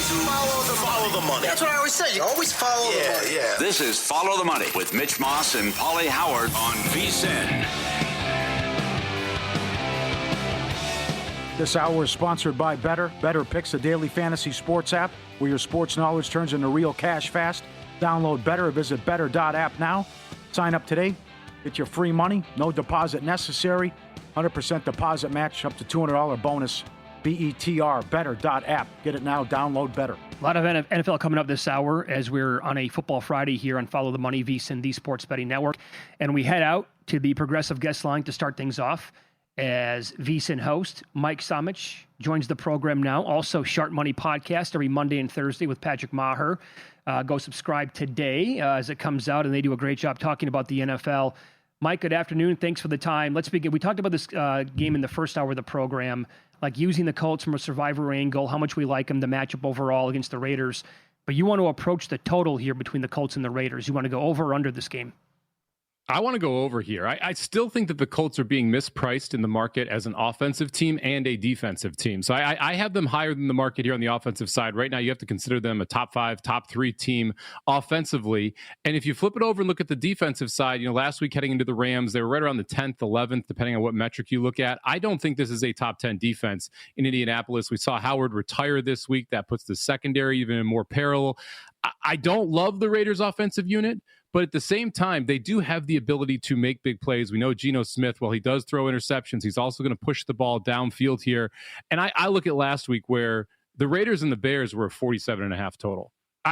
Follow the money. That's what I always say. You always follow the money. Yeah. This is Follow the Money with Mitch Moss and Pauly Howard on VSiN. This hour is sponsored by Bettor. Bettor picks the daily fantasy sports app where your sports knowledge turns into real cash fast. Download Bettor or visit Bettor.app now. Sign up today. Get your free money. No deposit necessary. 100% deposit match up to $200 bonus. BETR, Bettor.app. Get it now. Download Bettor. A lot of NFL coming up this hour as we're on a Football Friday here on Follow the Money, VSiN, the Sports Betting Network. And we head out to the Progressive guest line to start things off as VSiN host Mike Somich joins the program now. Also, Sharp Money podcast every Monday and Thursday with Patrick Maher. Go subscribe today as it comes out, and they do a great job talking about the NFL. Mike, good afternoon. Thanks for the time. Let's begin. We talked about this game in the first hour of the program, like using the Colts from a survivor angle, how much we like them, the matchup overall against the Raiders. But you want to approach the total here between the Colts and the Raiders. You want to go over or under this game? I want to go over here. I still think that the Colts are being mispriced in the market as an offensive team and a defensive team. So I have them higher than the market here on the offensive side. Right now, you have to consider them a top 5, top 3 team offensively. And if you flip it over and look at the defensive side, last week heading into the Rams, they were right around the 10th, 11th, depending on what metric you look at. I don't think this is a top 10 defense in Indianapolis. We saw Howard retire this week. That puts the secondary even in more peril. I don't love the Raiders offensive unit, but at the same time, they do have the ability to make big plays. We know Geno Smith, while he does throw interceptions, he's also going to push the ball downfield here. And I look at last week where the Raiders and the Bears were a 47.5 total.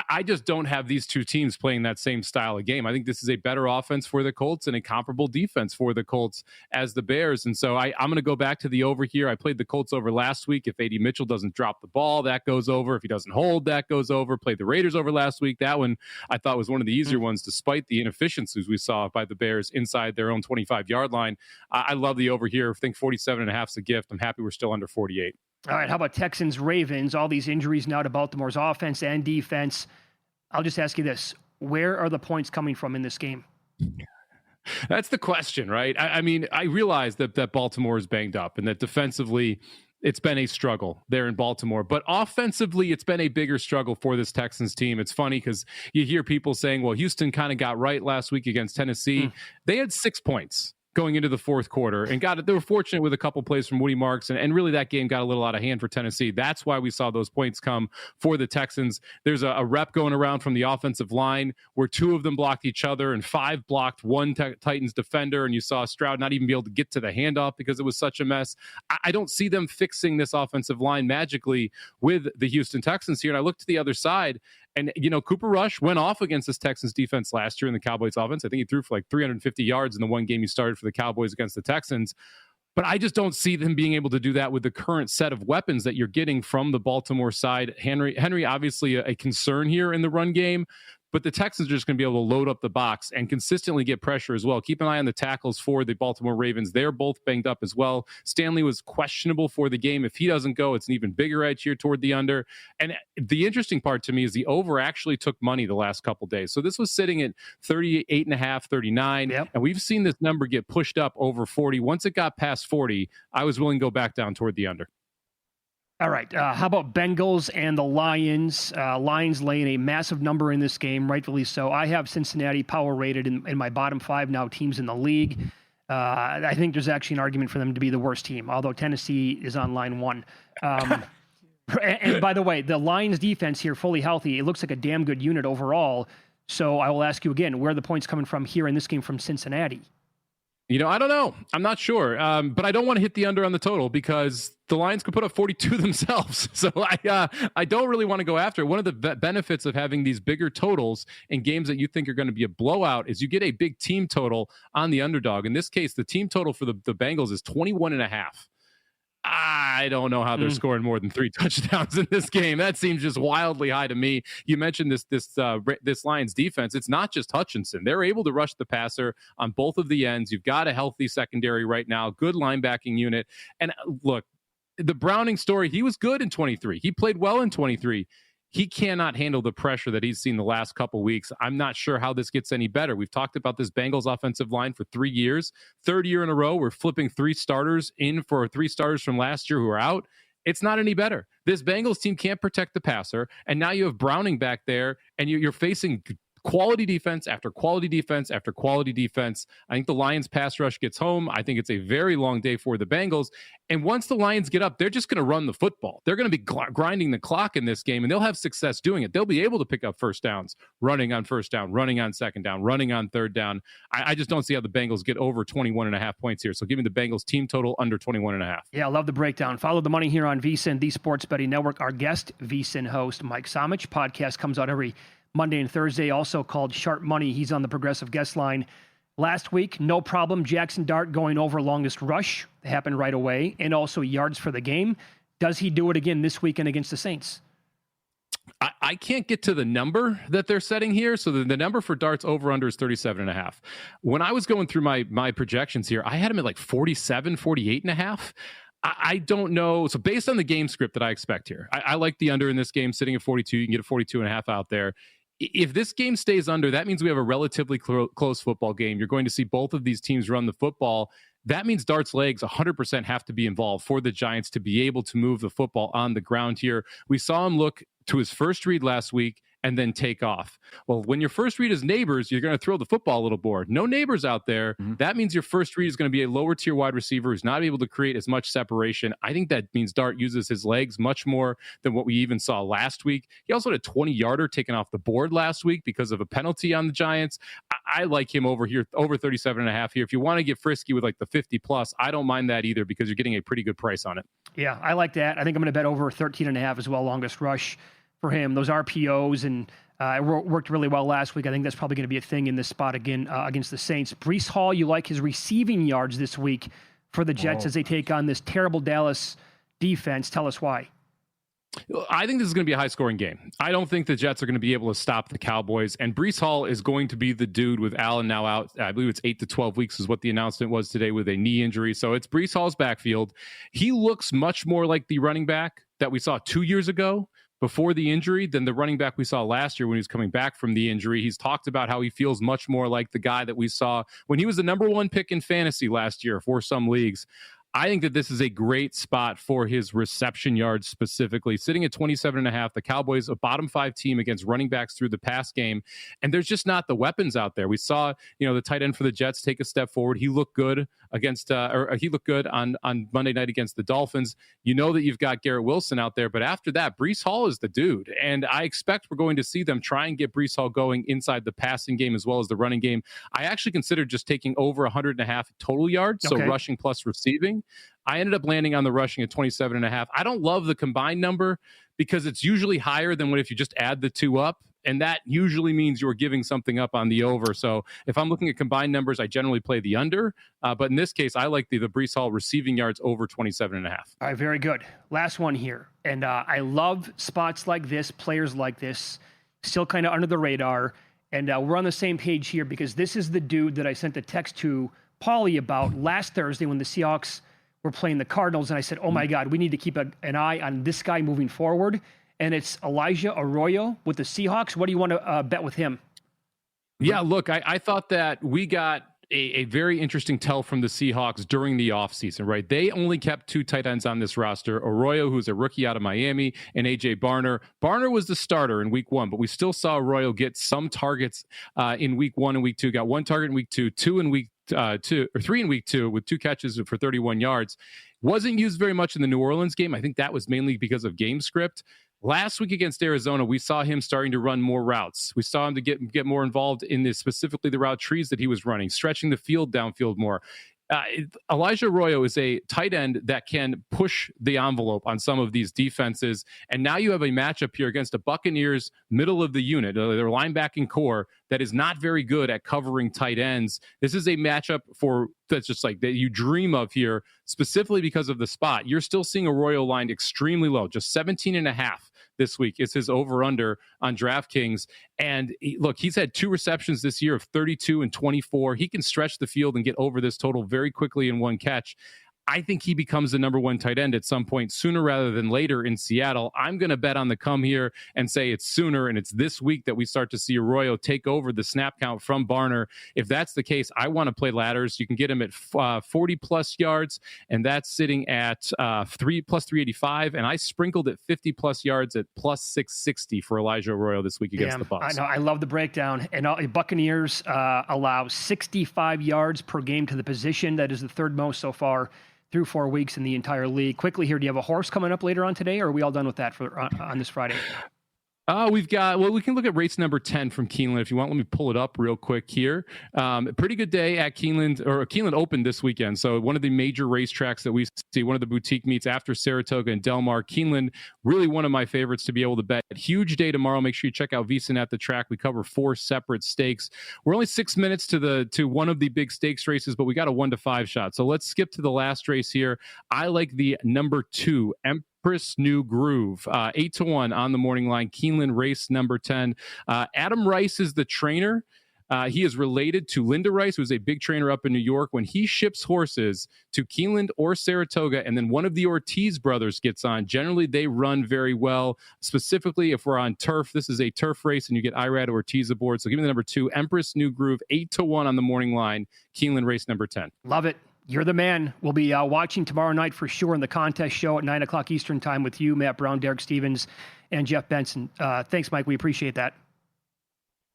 I just don't have these two teams playing that same style of game. I think this is a better offense for the Colts and a comparable defense for the Colts as the Bears. And so I'm going to go back to the over here. I played the Colts over last week. If A.D. Mitchell doesn't drop the ball, that goes over. If he doesn't hold, that goes over. Played the Raiders over last week. That one I thought was one of the easier ones, despite the inefficiencies we saw by the Bears inside their own 25-yard line. I love the over here. I think 47.5 is a gift. I'm happy we're still under 48. All right, how about Texans-Ravens? All these injuries now to Baltimore's offense and defense. I'll just ask you this. Where are the points coming from in this game? That's the question, right? I mean, I realize that Baltimore is banged up and that defensively it's been a struggle there in Baltimore. But offensively, it's been a bigger struggle for this Texans team. It's funny because you hear people saying, well, Houston kind of got right last week against Tennessee. They had 6 points going into the fourth quarter and they were fortunate with a couple plays from Woody Marks, and really that game got a little out of hand for Tennessee. That's why we saw those points come for the Texans. There's a rep going around from the offensive line where 2 of them blocked each other and 5 blocked one Titans defender, and you saw Stroud not even be able to get to the handoff because it was such a mess. I don't see them fixing this offensive line magically with the Houston Texans here. And I look to the other side, and, Cooper Rush went off against this Texans defense last year in the Cowboys offense. I think he threw for like 350 yards in the one game he started for the Cowboys against the Texans. But I just don't see them being able to do that with the current set of weapons that you're getting from the Baltimore side. Henry obviously a concern here in the run game, but the Texans are just going to be able to load up the box and consistently get pressure as well. Keep an eye on the tackles for the Baltimore Ravens. They're both banged up as well. Stanley was questionable for the game. If he doesn't go, it's an even bigger edge here toward the under. And the interesting part to me is the over actually took money the last couple days. So this was sitting at 38.5, 39. Yep. And we've seen this number get pushed up over 40. Once it got past 40, I was willing to go back down toward the under. All right. How about Bengals and the Lions? Lions laying a massive number in this game, rightfully so. I have Cincinnati power rated in my bottom 5 now teams in the league. I think there's actually an argument for them to be the worst team, although Tennessee is on line 1. And by the way, the Lions defense here, fully healthy, it looks like a damn good unit overall. So I will ask you again, where are the points coming from here in this game from Cincinnati? I don't know. I'm not sure. But I don't want to hit the under on the total because the Lions could put up 42 themselves. So I don't really want to go after it. One of the benefits of having these bigger totals in games that you think are going to be a blowout is you get a big team total on the underdog. In this case, the team total for the Bengals is 21.5. I don't know how they're scoring more than 3 touchdowns in this game. That seems just wildly high to me. You mentioned this Lions defense. It's not just Hutchinson. They're able to rush the passer on both of the ends. You've got a healthy secondary right now, good linebacking unit. And look, the Browning story, he was good in 23. He played well in 23. He cannot handle the pressure that he's seen the last couple weeks. I'm not sure how this gets any better. We've talked about this Bengals offensive line for 3 years. Third year in a row, we're flipping 3 starters in for 3 starters from last year who are out. It's not any better. This Bengals team can't protect the passer, and now you have Browning back there, and you're facing quality defense after quality defense after quality defense. I think the Lions pass rush gets home. I think it's a very long day for the Bengals. And once the Lions get up, they're just going to run the football. They're going to be grinding the clock in this game, and they'll have success doing it. They'll be able to pick up first downs, running on first down, running on second down, running on third down. I just don't see how the Bengals get over 21.5 points here. So give me the Bengals team total under 21.5. Yeah, I love the breakdown. Follow the money here on VSiN, the Sports Betting Network. Our guest, VSiN host Mike Somich. Podcast comes out every Monday and Thursday, also called Sharp Money. He's on the Progressive Guest Line. Last week, no problem. Jackson Dart going over longest rush. It happened right away. And also yards for the game. Does he do it again this weekend against the Saints? I can't get to the number that they're setting here. So the number for Dart's over-under is 37.5. When I was going through my projections here, I had him at like 47, 48.5. I don't know. So based on the game script that I expect here, I like the under in this game sitting at 42. You can get a 42.5 out there. If this game stays under, that means we have a relatively close football game. You're going to see both of these teams run the football. That means Dart's legs 100% have to be involved for the Giants to be able to move the football on the ground here. We saw him look to his first read last week and then take off. Well, when your first read is neighbors, you're going to throw the football a little more. No neighbors out there. Mm-hmm. That means your first read is going to be a lower tier wide receiver who's not able to create as much separation. I think that means Dart uses his legs much more than what we even saw last week. He also had a 20-yarder taken off the board last week because of a penalty on the Giants. I like him over here, over 37.5 here. If you want to get frisky with like the 50 plus, I don't mind that either because you're getting a pretty good price on it. Yeah, I like that. I think I'm going to bet over 13.5 as well, longest rush for him. Those RPOs and it worked really well last week. I think that's probably going to be a thing in this spot again against the Saints. Breece Hall, you like his receiving yards this week for the Jets as they take on this terrible Dallas defense. Tell us why. I think this is going to be a high-scoring game. I don't think the Jets are going to be able to stop the Cowboys, and Breece Hall is going to be the dude with Allen now out. I believe it's 8 to 12 weeks is what the announcement was today with a knee injury. So it's Breece Hall's backfield. He looks much more like the running back that we saw 2 years ago before the injury than the running back we saw last year when he was coming back from the injury. He's talked about how he feels much more like the guy that we saw when he was the number one pick in fantasy last year for some leagues. I think that this is a great spot for his reception yards specifically. Sitting at 27.5, the Cowboys, a bottom 5 team against running backs through the pass game, and there's just not the weapons out there. We saw, the tight end for the Jets take a step forward. He looked good against, he looked good on Monday night against the Dolphins. You know that you've got Garrett Wilson out there, but after that, Breece Hall is the dude, and I expect we're going to see them try and get Breece Hall going inside the passing game as well as the running game. I actually considered just taking over 100.5 total yards, so rushing plus receiving. I ended up landing on the rushing at 27.5. I don't love the combined number because it's usually higher than what if you just add the two up. And that usually means you're giving something up on the over. So if I'm looking at combined numbers, I generally play the under. But in this case, I like the Breece Hall receiving yards over 27.5. All right, very good. Last one here. And I love spots like this, players like this, still kind of under the radar. And we're on the same page here because this is the dude that I sent a text to Pauly about last Thursday when the Seahawks were playing the Cardinals, and I said, oh my God, we need to keep an eye on this guy moving forward. And it's Elijah Arroyo with the Seahawks. What do you want to bet with him? Yeah, look, I thought that we got a very interesting tell from the Seahawks during the offseason, right? They only kept 2 tight ends on this roster, Arroyo, who's a rookie out of Miami, and A.J. Barner. Barner was the starter in week 1, but we still saw Arroyo get some targets in week 1 and week 2. Got 1 target in week 2, 2 in week 3 in week 2 with 2 catches for 31 yards. Wasn't used very much in the New Orleans game. I think that was mainly because of game script. Last week against Arizona, we saw him starting to run more routes. We saw him to get more involved in this, specifically the route trees that he was running, stretching the field downfield more. Elijah Arroyo is a tight end that can push the envelope on some of these defenses. And now you have a matchup here against the Buccaneers, middle of the unit, their linebacking core that is not very good at covering tight ends. This is a matchup that's just like that you dream of here, specifically because of the spot. You're still seeing Arroyo lined extremely low, just 17.5 this week is his over-under on DraftKings. And look, he's had 2 receptions this year of 32 and 24. He can stretch the field and get over this total very quickly in 1 catch. I think he becomes the number one tight end at some point sooner rather than later in Seattle. I'm going to bet on the come here and say it's sooner, and it's this week that we start to see Arroyo take over the snap count from Barner. If that's the case, I want to play ladders. You can get him at 40-plus yards, and that's sitting at plus 385, and I sprinkled at 50-plus yards at plus 660 for Elijah Arroyo this week against the Bucs. I know. I love the breakdown. And Buccaneers allow 65 yards per game to the position. That is the third most so far through 4 weeks in the entire league. Quickly here, do you have a horse coming up later on today, or are we all done with that for on this Friday? We can look at race number 10 from Keeneland if you want. Let me pull it up real quick here. Pretty good day at Keeneland, or Keeneland Open this weekend. So one of the major racetracks that we see, one of the boutique meets after Saratoga and Del Mar. Keeneland, really one of my favorites to be able to bet. Huge day tomorrow. Make sure you check out VSiN at the track. We cover 4 separate stakes. We're only 6 minutes to one of the big stakes races, but we got a 1-5 shot. So let's skip to the last race here. I like the number 2, Empress New Groove, 8-1 on the morning line. Keeneland race number 10. Adam Rice is the trainer. He is related to Linda Rice, who's a big trainer up in New York. When he ships horses to Keeneland or Saratoga, and then one of the Ortiz brothers gets on, generally they run very well. Specifically, if we're on turf, this is a turf race, and you get Irad Ortiz aboard. So give me the number 2, Empress New Groove, 8-1 on the morning line. Keeneland race number 10. Love it. You're the man. We'll be watching tomorrow night for sure in the contest show at 9 o'clock Eastern time with you, Matt Brown, Derek Stevens, and Jeff Benson. Thanks, Mike. We appreciate that.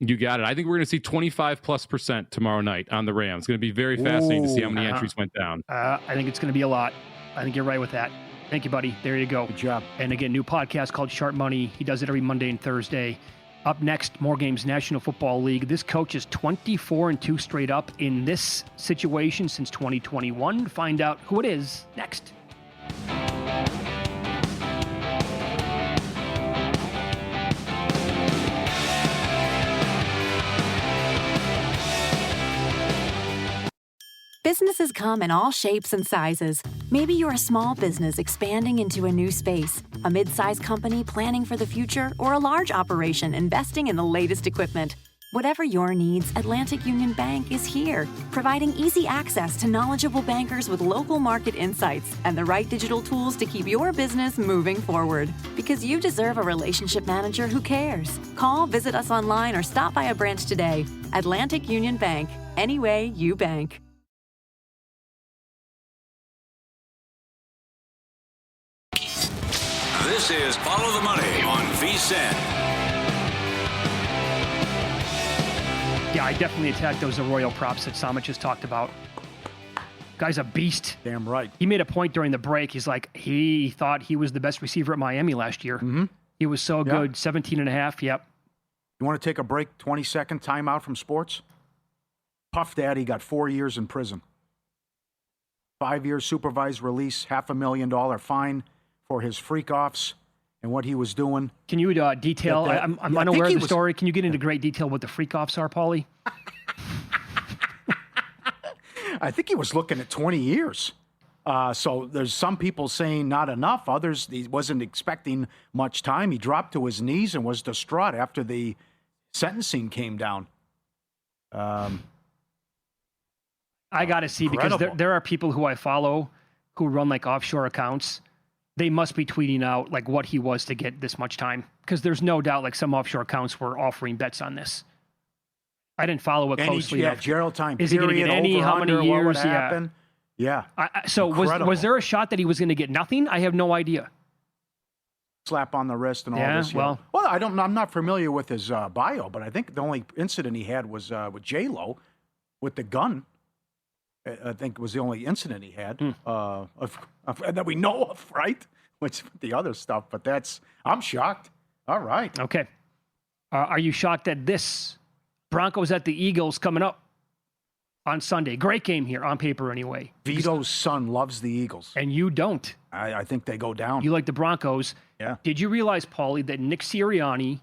You got it. I think we're going to see 25+% tomorrow night on the Rams. It's going to be very fascinating to see how many entries went down. I think it's going to be a lot. I think you're right with that. Thank you, buddy. There you go. Good job. And again, new podcast called Sharp Money. He does it every Monday and Thursday. Up next, More Games National Football League. This coach is 24-2 straight up in this situation since 2021. Find out who it is next. Businesses come in all shapes and sizes. Maybe you're a small business expanding into a new space, a mid-sized company planning for the future, or a large operation investing in the latest equipment. Whatever your needs, Atlantic Union Bank is here, providing easy access to knowledgeable bankers with local market insights and the right digital tools to keep your business moving forward. Because you deserve a relationship manager who cares. Call, visit us online, or stop by a branch today. Atlantic Union Bank. Any way you bank. This is Follow the Money on VSiN. Yeah, I definitely attacked those Arroyo props that Somich just talked about. Guy's a beast. Damn right. He made a point during the break. He's like, he thought he was the best receiver at Miami last year. Mm-hmm. He was so good. 17.5. Yep. You want to take a break, 20-second timeout from sports? Puff Daddy got 4 years in prison. 5 years supervised release, $500,000 fine for his freak-offs and what he was doing. Can you detail? I'm unaware of the story. Can you get into great detail what the freak-offs are, Pauly? I think he was looking at 20 years. So there's some people saying not enough. Others, he wasn't expecting much time. He dropped to his knees and was distraught after the sentencing came down. I got to see, because there are people who I follow who run like offshore accounts. They must be tweeting out like what he was to get this much time, because there's no doubt like some offshore accounts were offering bets on this. I didn't follow it closely. Jail time. Is he going to get any? How many years? What would happen? Yeah. So was there a shot that he was going to get nothing? I have no idea. Slap on the wrist and all this. Well, I'm not familiar with his bio, but I think the only incident he had was with J-Lo with the gun. I think it was the only incident he had that we know of, right? Which the other stuff, but I'm shocked. All right. Okay. Are you shocked that this Broncos at the Eagles coming up on Sunday? Great game here on paper anyway. Vito's son loves the Eagles. And you don't. I think they go down. You like the Broncos. Yeah. Did you realize, Pauly, that Nick Sirianni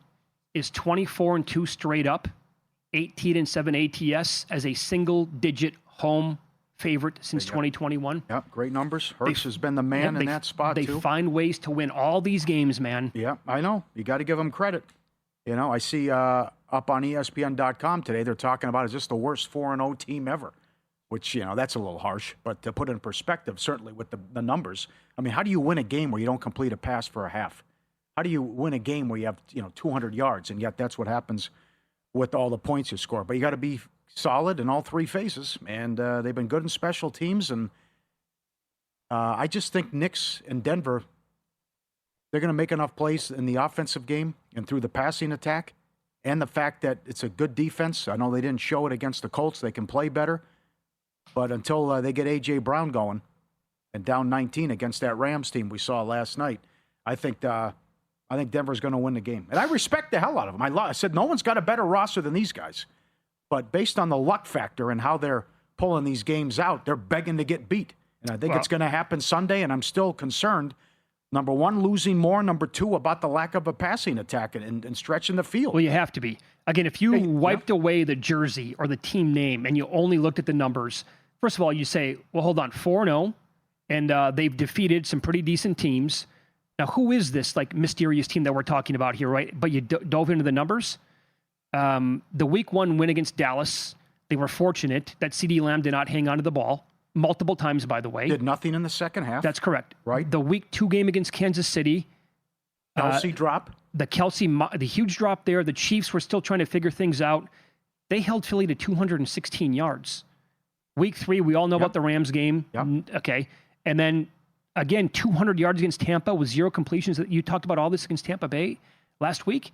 is 24-2 straight up, 18-7 ATS as a single-digit home favorite since 2021. Yeah, great numbers. Hurts has been the man in that spot, too. They find ways to win all these games, man. Yeah, I know. You got to give them credit. You know, I see up on ESPN.com today, they're talking about, is this the worst 4-0 team ever which, that's a little harsh. But to put it in perspective, certainly with the numbers, I mean, how do you win a game where you don't complete a pass for a half? How do you win a game where you have, 200 yards, and yet that's what happens with all the points you score? But you got to be solid in all three phases, and they've been good in special teams. And I just think Knicks and Denver, they're going to make enough plays in the offensive game and through the passing attack, and the fact that it's a good defense. I know they didn't show it against the Colts. They can play better. But until they get A.J. Brown going and down 19 against that Rams team we saw last night, I think Denver's going to win the game. And I respect the hell out of them. I said no one's got a better roster than these guys. But based on the luck factor and how they're pulling these games out, they're begging to get beat. And I think it's going to happen Sunday, and I'm still concerned, number one, losing more, number two, about the lack of a passing attack and stretching the field. Well, you have to be. Again, if you wiped away the jersey or the team name and you only looked at the numbers, first of all, you say, well, hold on, 4-0, and they've defeated some pretty decent teams. Now, who is this mysterious team that we're talking about here, right? But you dove into the numbers. The week one win against Dallas, they were fortunate that CeeDee Lamb did not hang on to the ball multiple times, by the way. Did nothing in the second half. That's correct. Right. The week two game against Kansas City. Kelsey drop. The huge drop there. The Chiefs were still trying to figure things out. They held Philly to 216 yards. Week three, we all know about the Rams game. Yep. Okay. And then, again, 200 yards against Tampa with 0 completions. You talked about all this against Tampa Bay last week.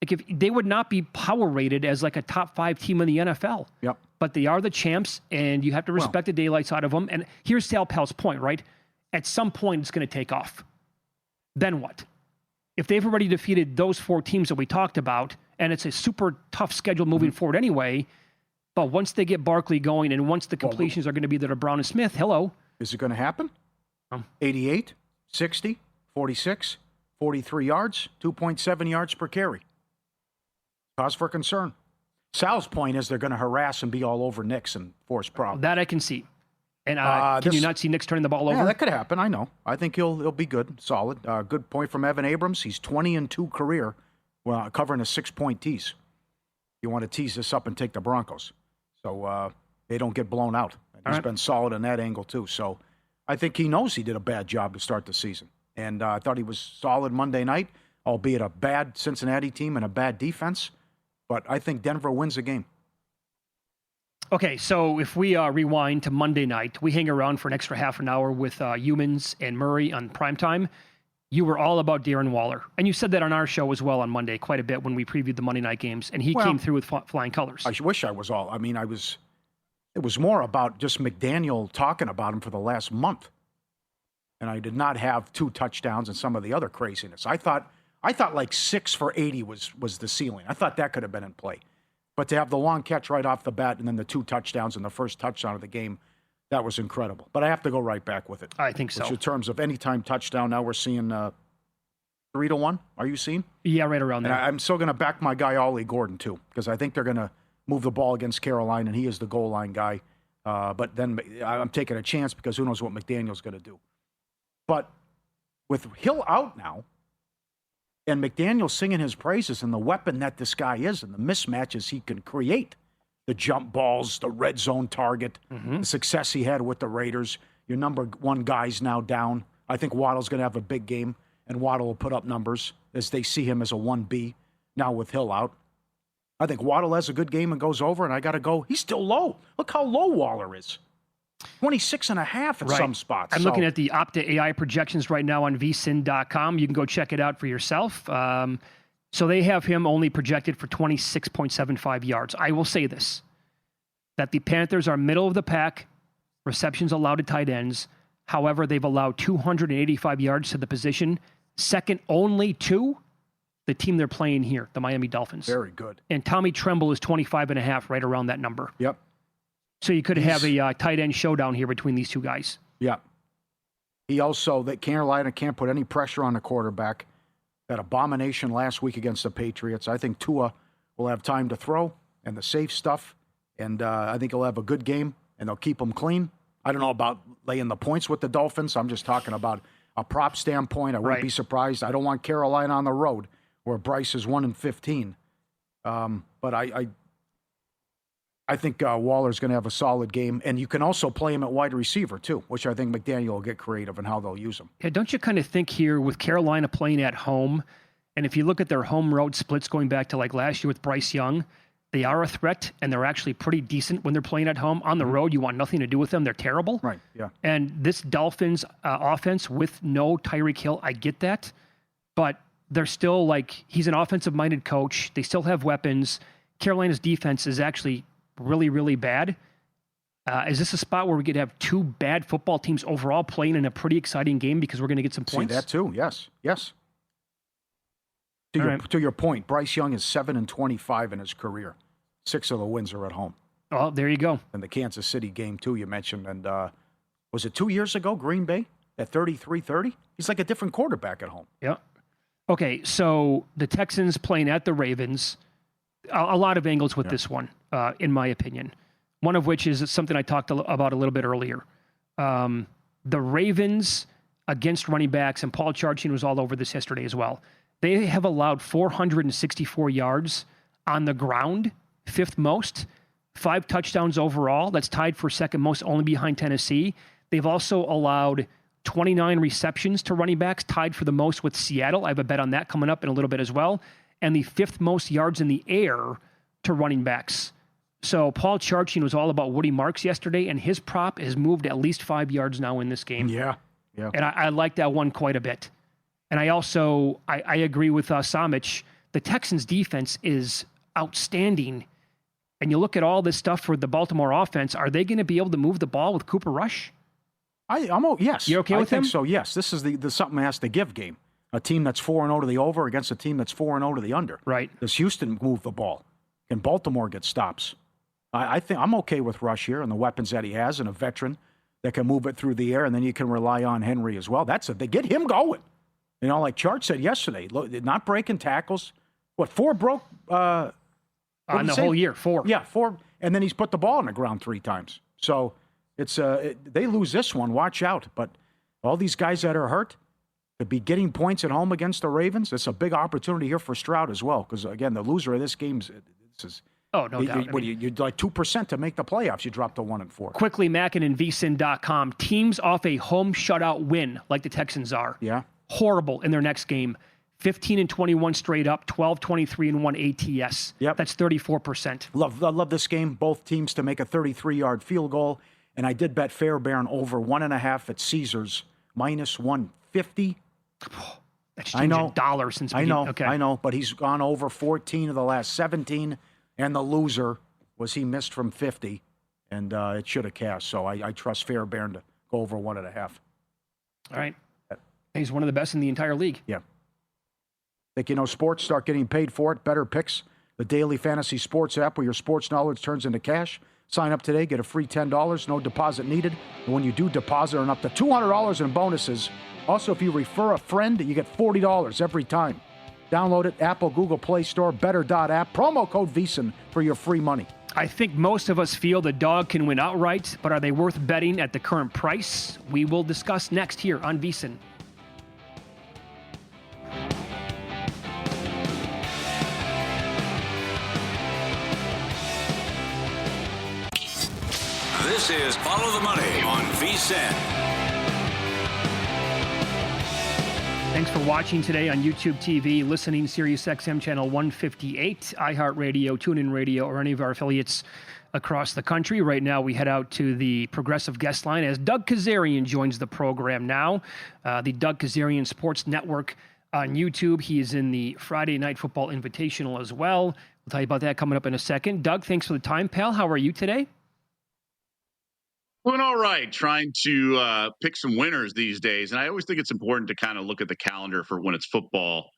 If they would not be power rated as a top 5 team in the NFL. Yep. But they are the champs, and you have to respect the daylights out of them. And here's Sal Pal's point, right? At some point, it's going to take off. Then what? If they've already defeated those 4 teams that we talked about, and it's a super tough schedule moving forward anyway, but once they get Barkley going and once the completions are going to be there to Brown and Smith, hello. Is it going to happen? 88, 60, 46, 43 yards, 2.7 yards per carry. Cause for concern. Sal's point is they're going to harass and be all over Knicks and force problems. That I can see. And can you not see Knicks turning the ball over? Yeah, that could happen. I know. I think he'll be good, solid. Good point from Evan Abrams. He's 20-2 career, covering a 6-point tease. You want to tease this up and take the Broncos, so they don't get blown out. And he's been solid in that angle too. So I think he knows he did a bad job to start the season, and I thought he was solid Monday night, albeit a bad Cincinnati team and a bad defense. But I think Denver wins the game. Okay, so if we rewind to Monday night, we hang around for an extra half an hour with Humans and Murray on primetime. You were all about Darren Waller. And you said that on our show as well on Monday quite a bit when we previewed the Monday night games. And he came through with flying colors. I wish I was all. I mean, it was more about just McDaniel talking about him for the last month. And I did not have 2 touchdowns and some of the other craziness. I thought 6 for 80 was the ceiling. I thought that could have been in play. But to have the long catch right off the bat and then the 2 touchdowns and the first touchdown of the game, that was incredible. But I have to go right back with it. I think so. Which in terms of anytime touchdown, now we're seeing 3-1. Are you seeing? Yeah, right around there. And I'm still going to back my guy, Ollie Gordon, too, because I think they're going to move the ball against Carolina, and he is the goal line guy. But then I'm taking a chance because who knows what McDaniel's going to do. But with Hill out now, and McDaniel singing his praises and the weapon that this guy is and the mismatches he can create, the jump balls, the red zone target, the success he had with the Raiders. Your number 1 guy's now down. I think Waddle's going to have a big game, and Waddle will put up numbers as they see him as a 1B now with Hill out. I think Waddle has a good game and goes over, and I got to go. He's still low. Look how low Waller is. 26.5 in some spots. I'm looking at the Opta AI projections right now on VSiN.com. You can go check it out for yourself. So they have him only projected for 26.75 yards. I will say this, that the Panthers are middle of the pack, receptions allowed to tight ends. However, they've allowed 285 yards to the position, second only to the team they're playing here, the Miami Dolphins. Very good. And Tommy Tremble is 25.5, right around that number. Yep. So you could have a tight end showdown here between these two guys. Yeah. He also, that Carolina can't put any pressure on the quarterback. That abomination last week against the Patriots. I think Tua will have time to throw and the safe stuff. And I think he'll have a good game, and they'll keep him clean. I don't know about laying the points with the Dolphins. I'm just talking about a prop standpoint. I wouldn't be surprised. I don't want Carolina on the road where Bryce is 1-15. But I think Waller's going to have a solid game, and you can also play him at wide receiver too, which I think McDaniel will get creative in how they'll use him. Yeah, don't you kind of think here with Carolina playing at home, and if you look at their home road splits going back to like last year with Bryce Young, they are a threat, and they're actually pretty decent when they're playing at home. On the road, you want nothing to do with them. They're terrible. Right, yeah. And this Dolphins offense with no Tyreek Hill, I get that, but they're still like, he's an offensive-minded coach. They still have weapons. Carolina's defense is actually really, really bad. Is this a spot where we could have two bad football teams overall playing in a pretty exciting game because we're going to get some points? See that too, yes. To your point, Bryce Young is 7-25 in his career. 6 of the wins are at home. Oh, there you go. And the Kansas City game too, you mentioned. And was it 2 years ago, Green Bay at 33-30? He's like a different quarterback at home. Yeah. Okay, so the Texans playing at the Ravens. A lot of angles with this one, in my opinion. One of which is something I talked about a little bit earlier. The Ravens against running backs, and Paul Charchian was all over this yesterday as well. They have allowed 464 yards on the ground, 5th most, 5 touchdowns overall. That's tied for 2nd most, only behind Tennessee. They've also allowed 29 receptions to running backs, tied for the most with Seattle. I have a bet on that coming up in a little bit as well. And the 5th most yards in the air to running backs. So Paul Charchian was all about Woody Marks yesterday, and his prop has moved at least 5 yards now in this game. Yeah. And I like that one quite a bit. And I also, I agree with Somich. The Texans' defense is outstanding. And you look at all this stuff for the Baltimore offense, are they going to be able to move the ball with Cooper Rush? Yes. You okay with him? I think so, yes. This is the something has to give game. A team that's 4-0 to the over against a team that's 4-0 to the under. Right. Does Houston move the ball? Can Baltimore get stops? I think I'm okay with Rush here and the weapons that he has and a veteran that can move it through the air, and then you can rely on Henry as well. They get him going. You know, like Chart said yesterday, not breaking tackles. What, 4 broke? On the whole year, 4. Yeah, 4. And then he's put the ball on the ground 3 times. So it's they lose this one. Watch out. But all these guys that are hurt could be getting points at home against the Ravens. It's a big opportunity here for Stroud as well. Because, again, the loser of this game is oh, no doubt. You'd like 2% to make the playoffs. You drop to 1-4. Quickly, Mackin and VSiN.com. Teams off a home shutout win like the Texans are. Yeah. Horrible in their next game. 15-21 straight up, 12-23-1 ATS. Yep. That's 34%. Love this game. Both teams to make a 33-yard field goal. And I did bet Fairbairn over 1.5 at Caesars, minus 150. That's changed $1 since I know. Okay. I know. But he's gone over 14 of the last 17. And the loser was he missed from 50. And it should have cashed. So I trust Fairbairn to go over 1.5. All right. He's one of the best in the entire league. Yeah. Think sports, start getting paid for it. Better Picks, the daily fantasy sports app where your sports knowledge turns into cash. Sign up today, get a free $10, no deposit needed. And when you do deposit, earn up to $200 in bonuses. Also, if you refer a friend, you get $40 every time. Download it, Apple, Google Play Store, Bettor.app. Promo code VSiN for your free money. I think most of us feel the dog can win outright, but are they worth betting at the current price? We will discuss next here on VSiN. This is Follow the Money on VSiN. Thanks for watching today on YouTube TV, listening SiriusXM channel 158, iHeartRadio, TuneIn Radio, or any of our affiliates across the country. Right now, we head out to the Progressive Guest Line as Doug Kezirian joins the program now. The Doug Kezirian Sports Network on YouTube. He is in the Friday Night Football Invitational as well. We'll tell you about that coming up in a second. Doug, thanks for the time, pal. How are you today? Doing all right, trying to pick some winners these days. And I always think it's important to kind of look at the calendar for when it's football.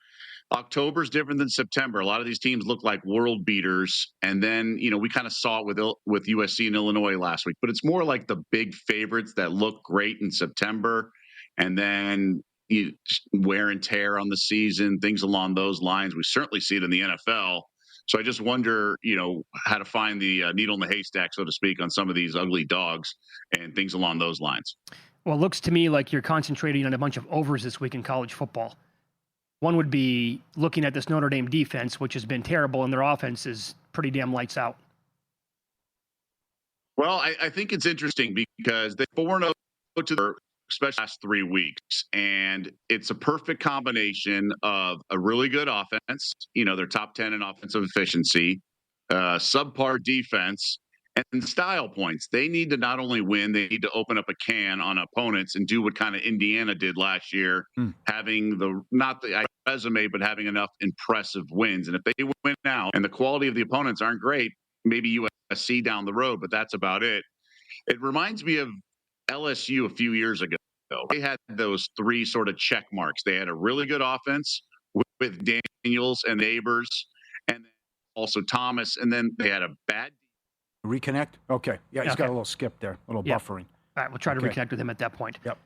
October's different than September. A lot of these teams look like world beaters. And then, we kind of saw it with USC and Illinois last week. But it's more like the big favorites that look great in September. And then wear and tear on the season, things along those lines. We certainly see it in the NFL. So I just wonder, how to find the needle in the haystack, so to speak, on some of these ugly dogs and things along those lines. Well, it looks to me like you're concentrating on a bunch of overs this week in college football. One would be looking at this Notre Dame defense, which has been terrible, and their offense is pretty damn lights out. Well, I think it's interesting because they 4-0 to their especially last 3 weeks, and it's a perfect combination of a really good offense. They're top 10 in offensive efficiency, subpar defense, and style points. They need to not only win, they need to open up a can on opponents and do what kind of Indiana did last year, having not the resume, but having enough impressive wins. And if they win now and the quality of the opponents aren't great, maybe USC down the road, but that's about it. It reminds me of LSU a few years ago. They had those 3 sort of check marks. They had a really good offense with Daniels and Neighbors, and also Thomas, and then they had a bad reconnect. Okay, yeah, he's got a little skip there, a little buffering. All right, we'll try to reconnect with him at that point. Yep.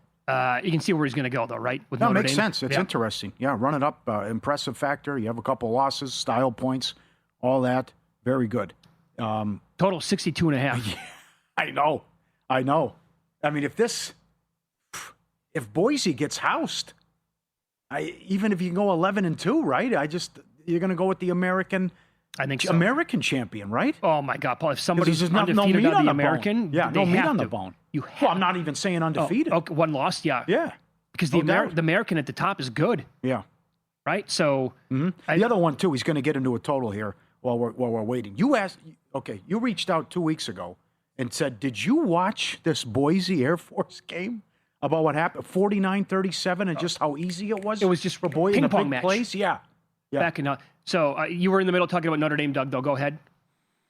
You can see where he's going to go, though, right? With That makes sense. It's interesting. Yeah, run it up. Impressive factor. You have a couple losses, style points, all that. Very good. Total 62.5. I know. I mean, if Boise gets housed, even if you can go 11-2, right? You're going to go with the American. I think so. American champion, right? Oh my God, Paul! If somebody's undefeated no meat on the American, bone. No meat on the bone. I'm not even saying undefeated. Okay, one loss, yeah. Because the American at the top is good. Yeah. Right. So the other one too. He's going to get into a total here while we're waiting. You reached out 2 weeks ago and said, "Did you watch this Boise Air Force game about what happened? 49-37 and just how easy it was. It was just for Boise ping in a pong big match. place. Yeah. Back in so you were in the middle talking about Notre Dame, Doug. Though, go ahead.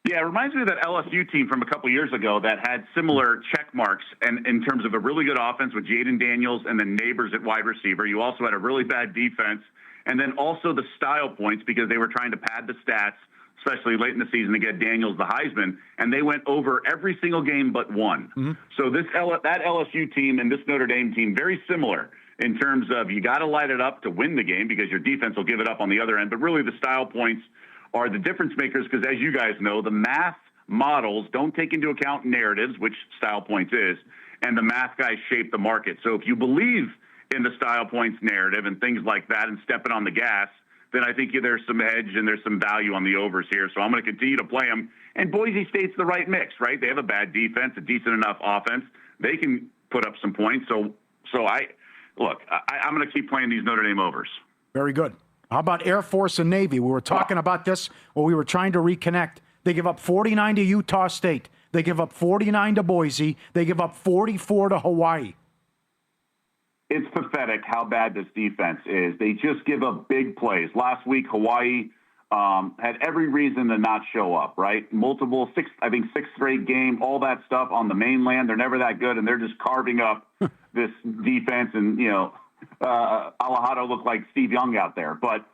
Yeah, it reminds me of that LSU team from a couple years ago that had similar check marks and in terms of a really good offense with Jaden Daniels and then Neighbors at wide receiver. You also had a really bad defense, and then also the style points because they were trying to pad the stats, especially late in the season, to get Daniels the Heisman, and they went over every single game but one. Mm-hmm. So that LSU team and this Notre Dame team, very similar in terms of you got to light it up to win the game because your defense will give it up on the other end. But really the style points are the difference makers because, as you guys know, the math models don't take into account narratives, which style points is, and the math guys shape the market. So if you believe in the style points narrative and things like that and stepping on the gas, then I think there's some edge and there's some value on the overs here. So I'm going to continue to play them. And Boise State's the right mix, right? They have a bad defense, a decent enough offense. They can put up some points. So I'm going to keep playing these Notre Dame overs. Very good. How about Air Force and Navy? We were talking about this when we were trying to reconnect. They give up 49 to Utah State. They give up 49 to Boise. They give up 44 to Hawaii. It's pathetic how bad this defense is. They just give up big plays. Last week, Hawaii had every reason to not show up, right? Sixth straight game, all that stuff on the mainland. They're never that good, and they're just carving up this defense. And, Alejado looked like Steve Young out there. But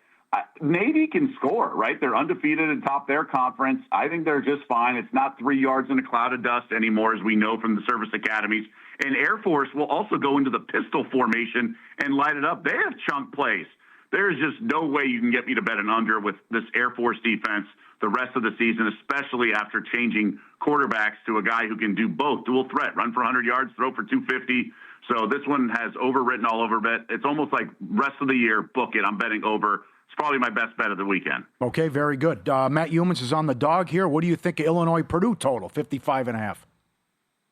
Navy can score, right? They're undefeated and top their conference. I think they're just fine. It's not 3 yards in a cloud of dust anymore, as we know from the service academies. And Air Force will also go into the pistol formation and light it up. They have chunk plays. There's just no way you can get me to bet an under with this Air Force defense the rest of the season, especially after changing quarterbacks to a guy who can do both, dual threat, run for 100 yards, throw for 250. So this one has overwritten all over bet. It's almost like rest of the year, book it. I'm betting over. It's probably my best bet of the weekend. Okay, very good. Matt Humans is on the dog here. What do you think of Illinois-Purdue total, 55.5?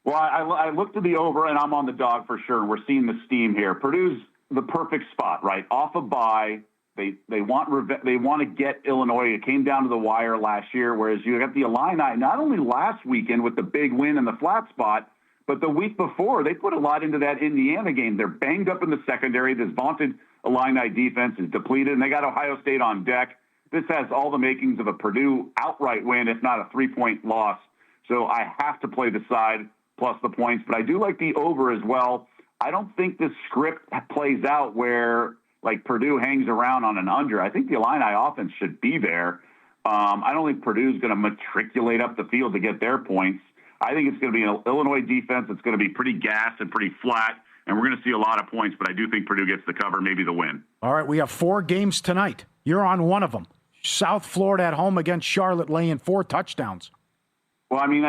Well, I looked at the over, and I'm on the dog for sure. We're seeing the steam here. Purdue's the perfect spot, right? Off a bye. They want to get Illinois. It came down to the wire last year, whereas you got the Illini not only last weekend with the big win in the flat spot, but the week before, they put a lot into that Indiana game. They're banged up in the secondary. This vaunted Illini defense is depleted, and they got Ohio State on deck. This has all the makings of a Purdue outright win, if not a 3-point loss. So I have to play the side plus the points, but I do like the over as well. I don't think this script plays out where, like, Purdue hangs around on an under. I think the Illini offense should be there. I don't think Purdue's going to matriculate up the field to get their points. I think it's going to be an Illinois defense that's going to be pretty gassed and pretty flat, and we're going to see a lot of points, but I do think Purdue gets the cover, maybe the win. All right, we have 4 games tonight. You're on one of them. South Florida at home against Charlotte, laying 4 touchdowns. Well, I mean,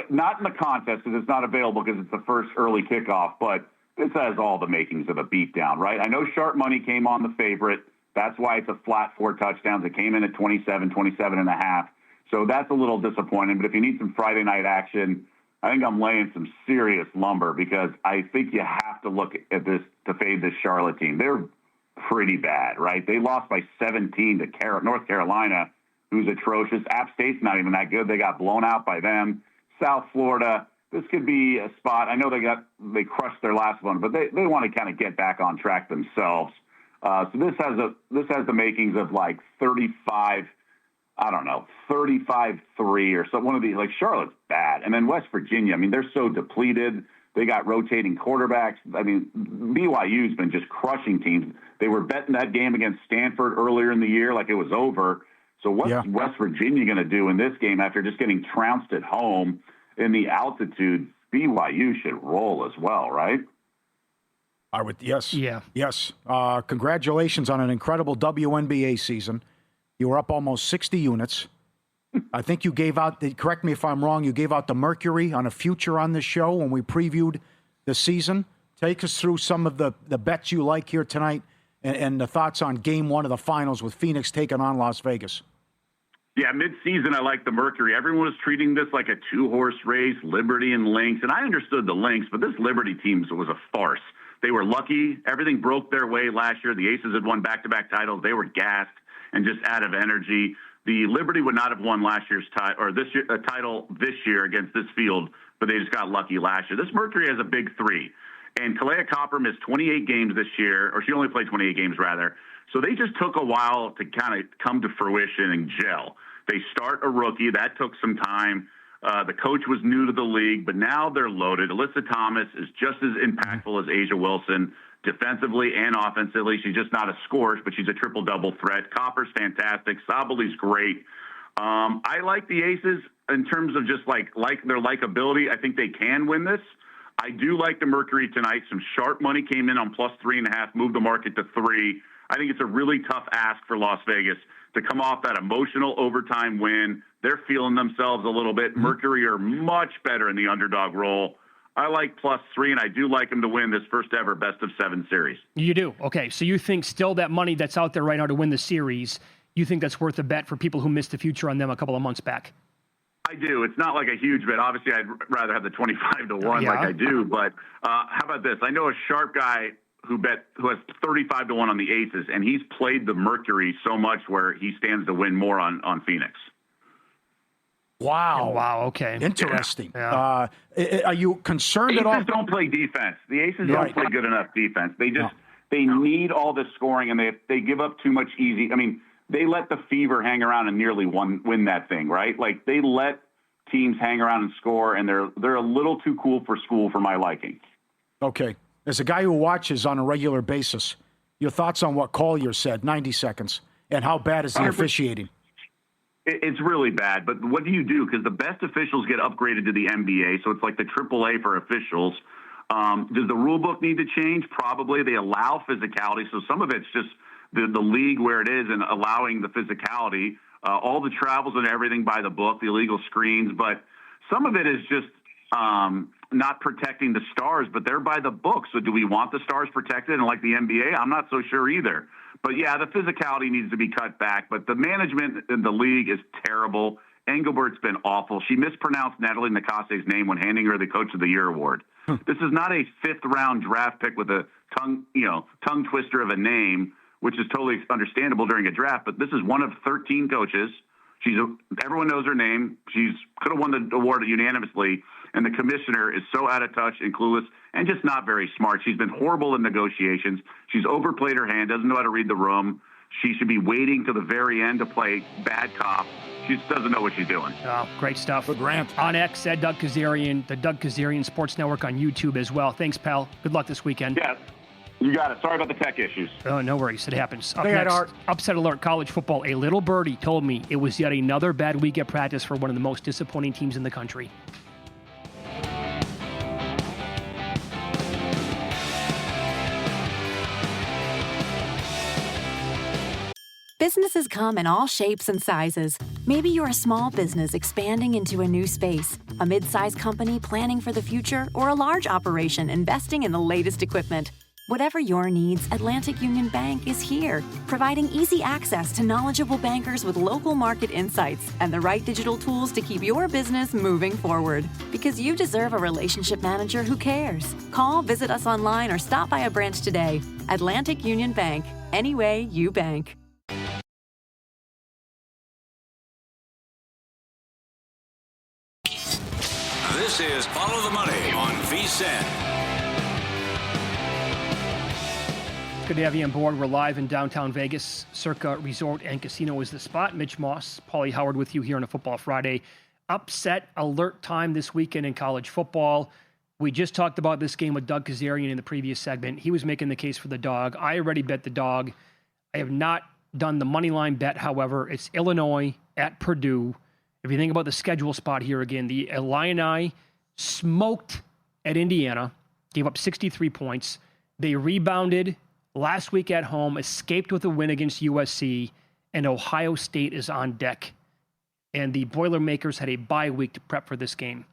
not in the contest because it's not available because it's the first early kickoff, but this has all the makings of a beatdown, right? I know sharp money came on the favorite. That's why it's a flat 4 touchdowns. It came in at 27.5. So that's a little disappointing. But if you need some Friday night action, I think I'm laying some serious lumber because I think you have to look at this to fade this Charlotte team. They're pretty bad, right? They lost by 17 to North Carolina, who's atrocious. App State's not even that good. They got blown out by them. South Florida, this could be a spot. I know they crushed their last one, but they want to kind of get back on track themselves. So this has the makings of like 35. I don't know, 35-3 or so. One of these, like Charlotte's bad. And then West Virginia, I mean, they're so depleted. They got rotating quarterbacks. I mean, BYU's been just crushing teams. They were betting that game against Stanford earlier in the year like it was over. So what's West Virginia going to do in this game after just getting trounced at home in the altitude? BYU should roll as well, right? I would, yes. Yeah. Yes. Congratulations on an incredible WNBA season. You were up almost 60 units. I think you gave out, correct me if I'm wrong, you gave out the Mercury on a future on this show when we previewed the season. Take us through some of the bets you like here tonight and the thoughts on game one of the finals with Phoenix taking on Las Vegas. Yeah, mid-season, I like the Mercury. Everyone was treating this like a two-horse race, Liberty and Lynx, and I understood the Lynx, but this Liberty team was a farce. They were lucky. Everything broke their way last year. The Aces had won back-to-back titles. They were gassed and just out of energy. The Liberty would not have won last year's title this year against this field, but they just got lucky last year. This Mercury has a big three, and Kalea Copper missed 28 games this year, or she only played 28 games rather. So they just took a while to kind of come to fruition and gel. They start a rookie. That took some time. The coach was new to the league, but now they're loaded. Alyssa Thomas is just as impactful as Asia Wilson. Defensively and offensively, she's just not a scorer, but she's a triple-double threat. Copper's fantastic. Sabali's great. I like the Aces in terms of just like their likability. I think they can win this. I do like the Mercury tonight. Some sharp money came in on plus 3.5, moved the market to 3. I think it's a really tough ask for Las Vegas to come off that emotional overtime win. They're feeling themselves a little bit. Mercury are much better in the underdog role. I like plus 3, and I do like them to win this first ever best-of-7 series. You do? Okay, so you think still that money that's out there right now to win the series, you think that's worth a bet for people who missed the future on them a couple of months back? I do. It's not like a huge bet. Obviously, I'd rather have the 25-1 like I do, but how about this? I know a sharp guy who has 35-1 on the Aces, and he's played the Mercury so much where he stands to win more on Phoenix. Wow. Wow. Okay. Interesting. Yeah. Are you concerned at all? Aces don't play defense. The Aces don't play good enough defense. They need all this scoring, and they give up too much easy. I mean, they let the Fever hang around and nearly win that thing, right? Like they let teams hang around and score, and they're a little too cool for school for my liking. Okay. As a guy who watches on a regular basis, your thoughts on what Collier said, 90 seconds, and how bad is the officiating? It's really bad, but what do you do? Because the best officials get upgraded to the NBA, so it's like the AAA for officials. Does the rule book need to change? Probably. They allow physicality, so some of it's just the league where it is and allowing the physicality, all the travels and everything by the book, the illegal screens, but some of it is just not protecting the stars, but they're by the book. So do we want the stars protected? And like the NBA, I'm not so sure either. But, yeah, the physicality needs to be cut back. But the management in the league is terrible. Engelbert's been awful. She mispronounced Natalie Nakase's name when handing her the Coach of the Year award. This is not a fifth-round draft pick with a tongue twister of a name, which is totally understandable during a draft. But this is one of 13 coaches. Everyone knows her name. She's could have won the award unanimously. And the commissioner is so out of touch and clueless and just not very smart. She's been horrible in negotiations. She's overplayed her hand, doesn't know how to read the room. She should be waiting to the very end to play bad cop. She just doesn't know what she's doing. Oh, great stuff. Good rant. On X, said Doug Kezirian, the Doug Kezirian Sports Network on YouTube as well. Thanks, pal. Good luck this weekend. Yeah, you got it. Sorry about the tech issues. Oh, no worries. It happens. Up Hey, next, Art. upset alert, college football. A little birdie told me it was yet another bad week at practice for one of the most disappointing teams in the country. Businesses come in all shapes and sizes. Maybe you're a small business expanding into a new space, a mid-sized company planning for the future, or a large operation investing in the latest equipment. Whatever your needs, Atlantic Union Bank is here, providing easy access to knowledgeable bankers with local market insights and the right digital tools to keep your business moving forward. Because you deserve a relationship manager who cares. Call, visit us online, or stop by a branch today. Atlantic Union Bank. Any way you bank. This is Follow the Money on VSiN. Good to have you on board. We're live in downtown Vegas. Circa Resort and Casino is the spot. Mitch Moss, Pauly Howard with you here on a Football Friday. Upset alert time this weekend in college football. We just talked about this game with Doug Kezirian in the previous segment. He was making the case for the dog. I already bet the dog. I have not done the money line bet, however. It's Illinois at Purdue. If you think about the schedule spot here again, the Illini smoked at Indiana, gave up 63 points. They rebounded last week at home, escaped with a win against USC, and Ohio State is on deck. And the Boilermakers had a bye week to prep for this game.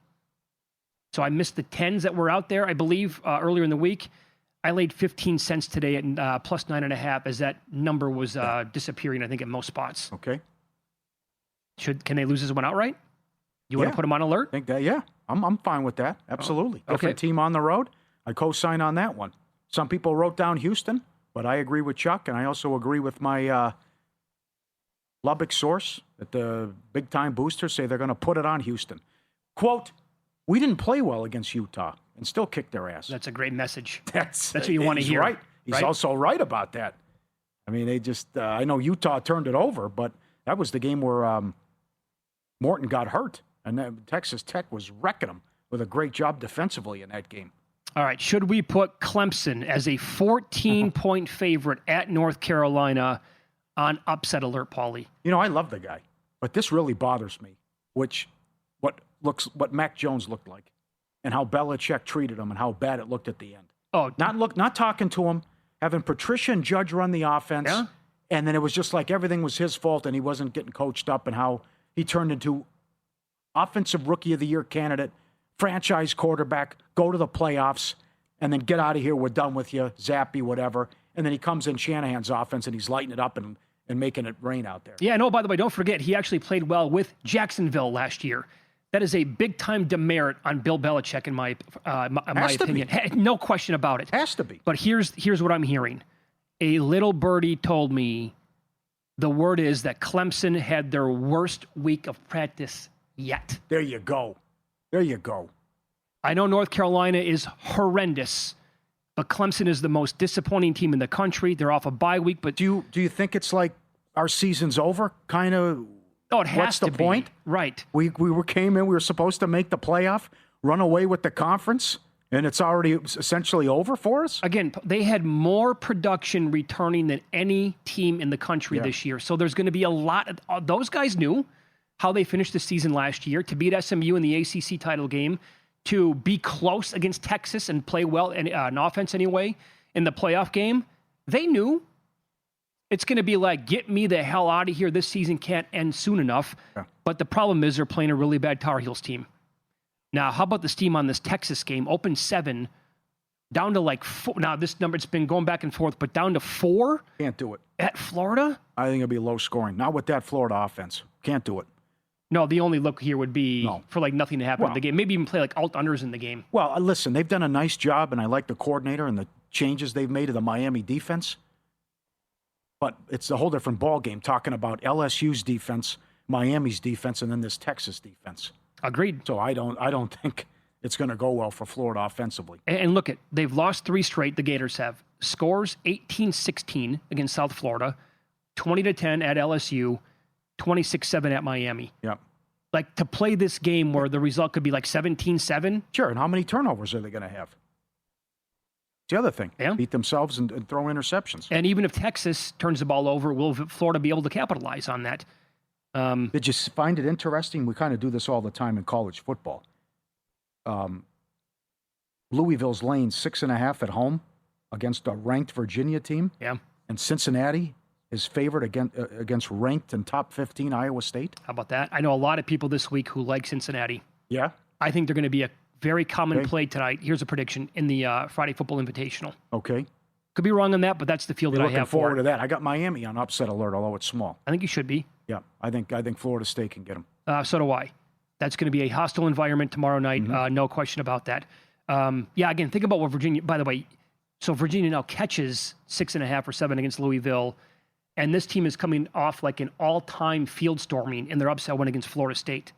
So I missed the 10s that were out there, I believe, earlier in the week. I laid 15 cents today at plus 9.5 as that number was disappearing, I think, at most spots. Okay. Can they lose this one outright? You want to put them on alert? I think that, yeah. I'm fine with that. Absolutely. Oh, okay. Different team on the road. I co-sign on that one. Some people wrote down Houston, but I agree with Chuck, and I also agree with my Lubbock source that the big-time boosters say they're going to put it on Houston. Quote, we didn't play well against Utah and still kicked their ass. That's a great message. That's what you want to hear. Right. He's also right about that. I mean, they just, I know Utah turned it over, but that was the game where Morton got hurt, and then Texas Tech was wrecking them with a great job defensively in that game. All right, should we put Clemson as a 14-point favorite at North Carolina on upset alert, Pauly? You know, I love the guy, but this really bothers me, what Mac Jones looked like and how Belichick treated him and how bad it looked at the end. Oh, not talking to him, having Patricia and Judge run the offense, and then it was just like everything was his fault and he wasn't getting coached up, and how he turned into offensive rookie of the year candidate, franchise quarterback, go to the playoffs, and then get out of here. We're done with you, Zappy, whatever. And then he comes in Shanahan's offense and he's lighting it up and making it rain out there. Yeah, no, by the way, don't forget, he actually played well with Jacksonville last year. That is a big-time demerit on Bill Belichick, in my opinion. No question about it. Has to be. But here's what I'm hearing. A little birdie told me the word is that Clemson had their worst week of practice yet. There you go. There you go. I know North Carolina is horrendous, but Clemson is the most disappointing team in the country. They're off a bye week, but do you think it's like our season's over? Kind of. Oh, it has what's to the be. point? Right. We came in. We were supposed to make the playoff, run away with the conference, and it's already essentially over for us. Again, they had more production returning than any team in the country this year. So there's going to be a lot. Those guys knew how they finished the season last year, to beat SMU in the ACC title game, to be close against Texas and play well, and an offense anyway, in the playoff game. They knew it's going to be like, get me the hell out of here. This season can't end soon enough. Yeah. But the problem is they're playing a really bad Tar Heels team. Now, how about this team on this Texas game? Open 7, down to like 4. Now, this number, it's been going back and forth, but down to 4? Can't do it. At Florida? I think it'll be low scoring. Not with that Florida offense. Can't do it. No, the only look here would be for like nothing to happen in the game. Maybe even play like alt-unders in the game. Well, listen, they've done a nice job, and I like the coordinator and the changes they've made to the Miami defense. But it's a whole different ballgame talking about LSU's defense, Miami's defense, and then this Texas defense. Agreed. So I don't think it's going to go well for Florida offensively. And look, they've lost 3 straight, the Gators have. Scores 18-16 against South Florida, 20-10 at LSU, 26-7 at Miami. Yep. Like, to play this game where the result could be like 17-7. Sure, and how many turnovers are they going to have? It's the other thing. Yeah. Beat themselves and throw interceptions. And even if Texas turns the ball over, will Florida be able to capitalize on that? Did you find it interesting? We kind of do this all the time in college football. Louisville's laying 6.5 at home against a ranked Virginia team. Yeah. And Cincinnati is favored against ranked and top 15 Iowa State. How about that? I know a lot of people this week who like Cincinnati. Yeah. I think they're going to be a very common play tonight. Here's a prediction in the Friday Football Invitational. Okay. Could be wrong on that, but that's the field that I have forward for to that. I got Miami on upset alert, although it's small. I think you should be. Yeah, I think Florida State can get them. So do I. That's going to be a hostile environment tomorrow night. No question about that. Again, think about what Virginia, by the way. So Virginia now catches 6.5 or 7 against Louisville. And this team is coming off like an all-time field storming in their upset win against Florida State.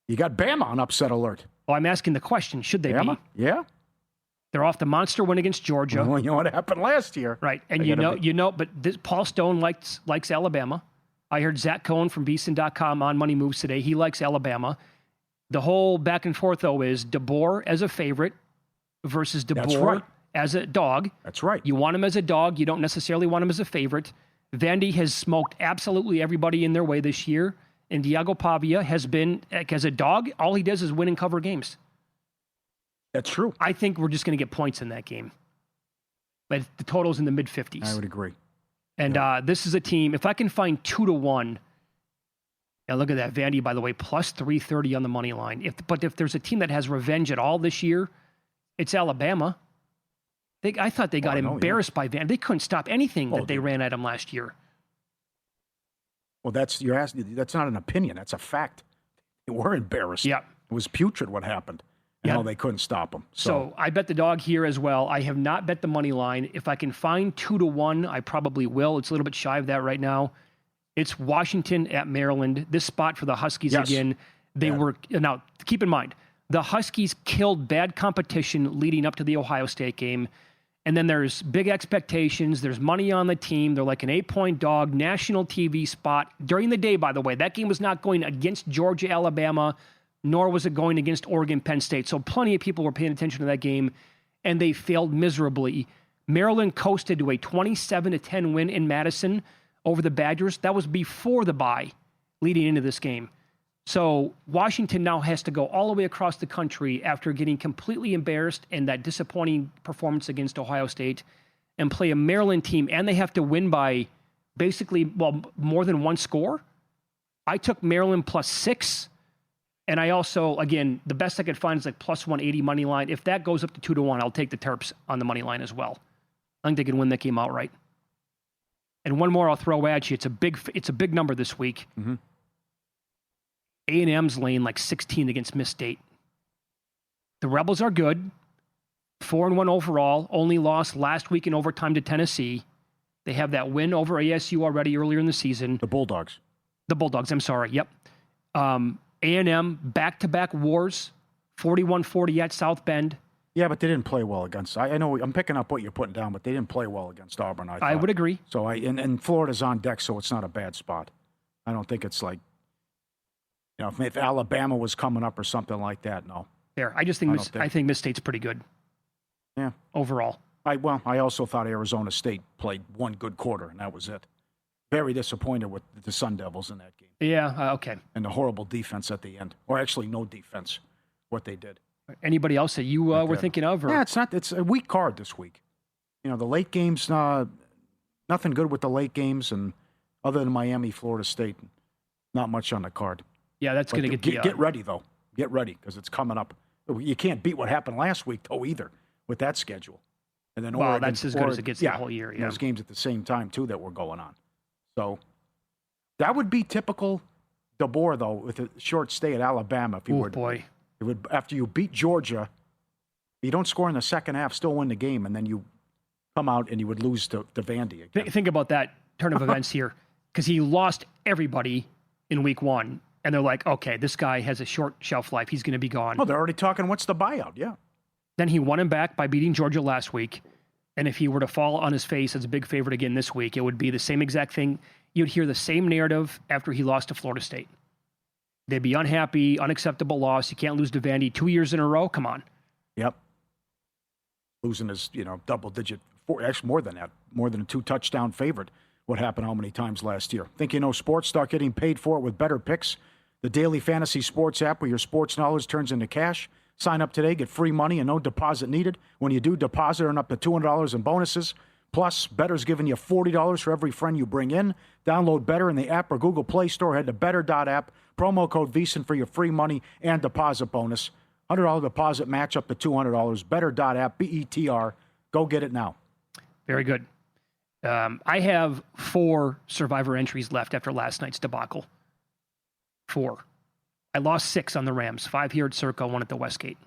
You got Bama on upset alert. Well, I'm asking the question, should they Bama? be? Yeah. They're off the monster win against Georgia. Well, you know what happened last year. Right. And but Paul Stone likes Alabama. I heard Zach Cohen from VSiN.com on Money Moves today. He likes Alabama. The whole back and forth, though, is DeBoer as a favorite versus DeBoer as a dog. That's right. You want him as a dog. You don't necessarily want him as a favorite. Vandy has smoked absolutely everybody in their way this year. And Diego Pavia has been, as a dog, all he does is win and cover games. That's true. I think we're just going to get points in that game. But the total's in the mid-50s. I would agree. And this is a team, if I can find 2-1, and look at that, Vandy, by the way, plus 330 on the money line. But if there's a team that has revenge at all this year, it's Alabama. I thought they got embarrassed by Vandy. They couldn't stop anything that they ran at them last year. Well, that's not an opinion. That's a fact. They were embarrassed. Yeah. It was putrid what happened. And they couldn't stop them. So I bet the dog here as well. I have not bet the money line. If I can find 2-1, I probably will. It's a little bit shy of that right now. It's Washington at Maryland. This spot for the Huskies again. They were now. Keep in mind, the Huskies killed bad competition leading up to the Ohio State game, and then there's big expectations. There's money on the team. They're like an 8-point dog, national TV spot during the day. By the way, that game was not going against Georgia, Alabama, nor was it going against Oregon, Penn State. So plenty of people were paying attention to that game, and they failed miserably. Maryland coasted to a 27-10 win in Madison over the Badgers. That was before the bye leading into this game. So Washington now has to go all the way across the country after getting completely embarrassed in that disappointing performance against Ohio State and play a Maryland team, and they have to win by basically, more than one score. I took Maryland plus 6. And I also, again, the best I could find is like plus 180 money line. If that goes up to 2-1, I'll take the Terps on the money line as well. I think they can win that game outright. And one more I'll throw at you. It's a big number this week. Mm-hmm. A&M's laying like 16 against Miss State. The Rebels are good. 4-1 overall. Only lost last week in overtime to Tennessee. They have that win over ASU already earlier in the season. The Bulldogs, I'm sorry. Yep. A&M, back-to-back wars, 41-40 at South Bend. Yeah, but they didn't play well against. I know I'm picking up what you're putting down, but they didn't play well against Auburn. I would agree. So and Florida's on deck, so it's not a bad spot. I don't think it's like, if Alabama was coming up or something like that. No. Fair. I think Miss State's pretty good. Yeah. Overall. I also thought Arizona State played one good quarter, and that was it. Very disappointed with the Sun Devils in that game. Yeah, okay. And the horrible defense at the end. Or actually no defense, what they did. Anybody else that you were thinking of? Or? Yeah, it's a weak card this week. The late games, nothing good with the late games, and other than Miami, Florida State, not much on the card. Yeah, that's going to get ready, though. Get ready, because it's coming up. You can't beat what happened last week, though, either, with that schedule. And then Oregon, that's as good as it gets the whole year. Yeah. Those games at the same time, too, that were going on. So that would be typical DeBoer, though, with a short stay at Alabama. If you were, boy. It would, after you beat Georgia, you don't score in the second half, still win the game, and then you come out and you would lose to Vandy again. Think about that turn of events here, because he lost everybody in week 1, and they're like, okay, this guy has a short shelf life. He's going to be gone. Oh, they're already talking, what's the buyout? Yeah. Then he won him back by beating Georgia last week. And if he were to fall on his face as a big favorite again this week, it would be the same exact thing. You'd hear the same narrative after he lost to Florida State. They'd be unhappy, unacceptable loss. You can't lose to Vandy 2 years in a row. Come on. Yep. Losing his, double-digit, actually more than that, more than a 2-touchdown favorite. What happened how many times last year? Think you know sports? Start getting paid for it with Better Picks, the daily fantasy sports app where your sports knowledge turns into cash. Sign up today, get free money and no deposit needed. When you do deposit, earn up to $200 in bonuses. Plus, Bettor's giving you $40 for every friend you bring in. Download Bettor in the app or Google Play Store. Head to Bettor.app. Promo code VSiN for your free money and deposit bonus. $100 deposit match up to $200. Bettor.app, BETR. Go get it now. Very good. I have 4 Survivor entries left after last night's debacle. 4. I lost 6 on the Rams. 5 here at Circa, 1 at the Westgate.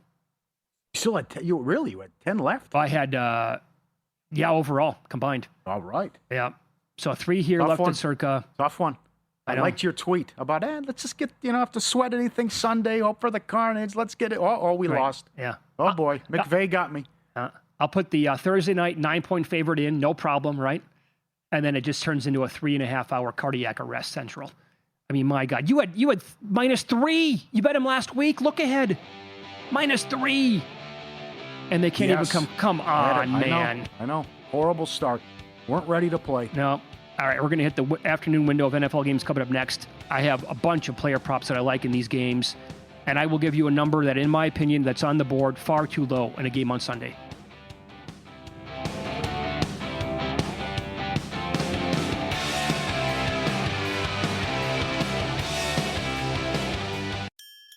You still had you had 10 left? I had, overall, combined. All right. Yeah. So 3 here Tough left one. at Circa. Tough one. I liked your tweet about, let's just get, have to sweat anything Sunday, hope for the carnage, let's get it. We lost. Yeah. Oh, boy. McVay got me. I'll put the Thursday night 9-point favorite in, no problem, right? And then it just turns into a 3.5-hour cardiac arrest central. I mean, my God, you had -3. You bet him last week. Look ahead, -3, and they can't even come on, man. I know. Horrible start. Weren't ready to play. No. All right, we're going to hit the afternoon window of NFL games coming up next. I have a bunch of player props that I like in these games, and I will give you a number that, in my opinion, that's on the board far too low in a game on Sunday.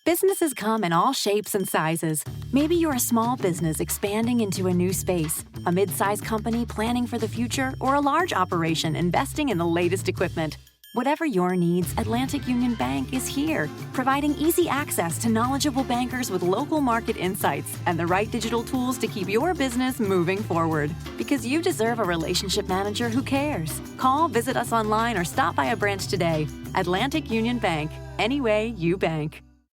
Businesses come in all shapes and sizes. Maybe you're a small business expanding into a new space, a mid-sized company planning for the future, or a large operation investing in the latest equipment. Whatever your needs, Atlantic Union Bank is here, providing easy access to knowledgeable bankers with local market insights and the right digital tools to keep your business moving forward. Because you deserve a relationship manager who cares. Call, visit us online, or stop by a branch today. Atlantic Union Bank. Any way you bank.